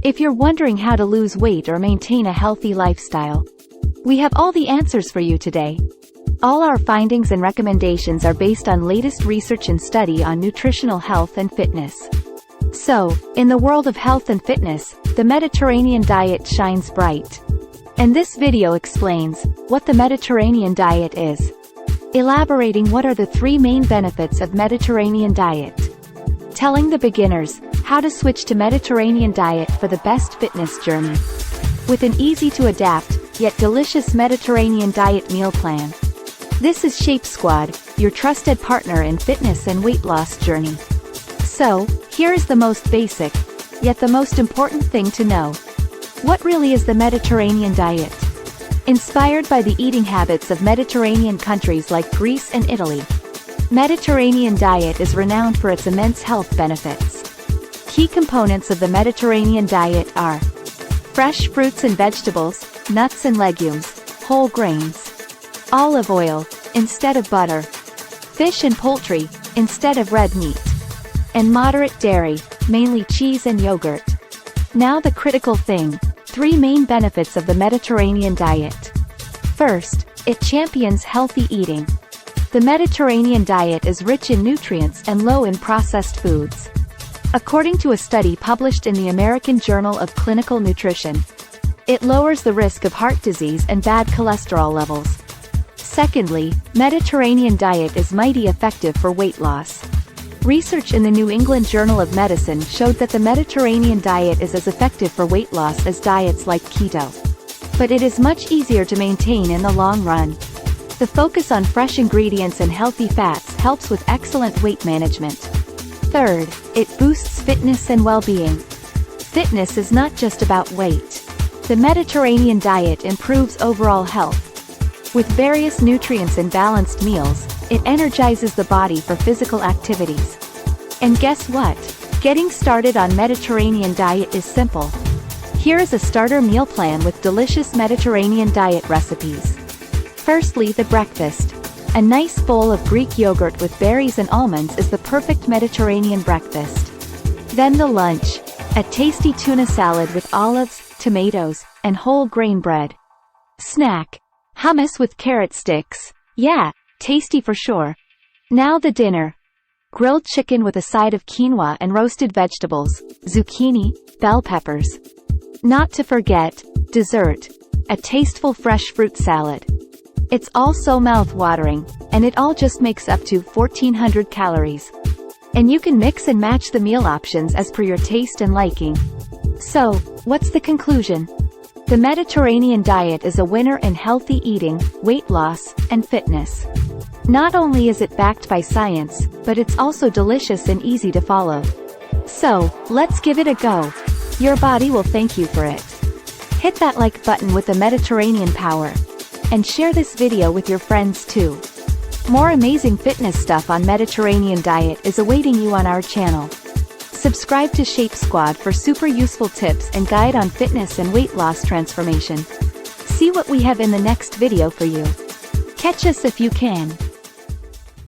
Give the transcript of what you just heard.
If you're wondering how to lose weight or maintain a healthy lifestyle, we have all the answers for you today. All our findings and recommendations are based on latest research and study on nutritional health and fitness. So, in the world of health and fitness, the Mediterranean diet shines bright. And this video explains what the Mediterranean diet is, elaborating what are the 3 main benefits of Mediterranean diet, telling the beginners how to switch to Mediterranean diet for the best fitness journey, with an easy-to-adapt, yet delicious Mediterranean diet meal plan. This is Shape Squad, your trusted partner in fitness and weight loss journey. So, here is the most basic, yet the most important thing to know. What really is the Mediterranean diet? Inspired by the eating habits of Mediterranean countries like Greece and Italy, Mediterranean diet is renowned for its immense health benefits. Key components of the Mediterranean diet are fresh fruits and vegetables, nuts and legumes, whole grains, olive oil, instead of butter, fish and poultry, instead of red meat, and moderate dairy, mainly cheese and yogurt. Now the critical thing, 3 main benefits of the Mediterranean diet. First, it champions healthy eating. The Mediterranean diet is rich in nutrients and low in processed foods. According to a study published in the American Journal of Clinical Nutrition, it lowers the risk of heart disease and bad cholesterol levels. Secondly, Mediterranean diet is mighty effective for weight loss. Research in the New England Journal of Medicine showed that the Mediterranean diet is as effective for weight loss as diets like keto. But it is much easier to maintain in the long run. The focus on fresh ingredients and healthy fats helps with excellent weight management. Third, it boosts fitness and well-being. Fitness is not just about weight. The Mediterranean diet improves overall health. With various nutrients and balanced meals, it energizes the body for physical activities. And guess what? Getting started on Mediterranean diet is simple. Here is a starter meal plan with delicious Mediterranean diet recipes. Firstly, the breakfast. A nice bowl of Greek yogurt with berries and almonds is the perfect Mediterranean breakfast. Then the lunch. A tasty tuna salad with olives, tomatoes, and whole grain bread. Snack. Hummus with carrot sticks. Yeah, tasty for sure. Now the dinner. Grilled chicken with a side of quinoa and roasted vegetables, zucchini, bell peppers. Not to forget, dessert. A tasteful fresh fruit salad. It's all so mouth-watering, and it all just makes up to 1,400 calories. And you can mix and match the meal options as per your taste and liking. So, what's the conclusion? The Mediterranean diet is a winner in healthy eating, weight loss, and fitness. Not only is it backed by science, but it's also delicious and easy to follow. So, let's give it a go. Your body will thank you for it. Hit that like button with the Mediterranean power. And share this video with your friends too. More amazing fitness stuff on Mediterranean diet is awaiting you on our channel. Subscribe to Shape Squad for super useful tips and guide on fitness and weight loss transformation. See what we have in the next video for you. Catch us if you can.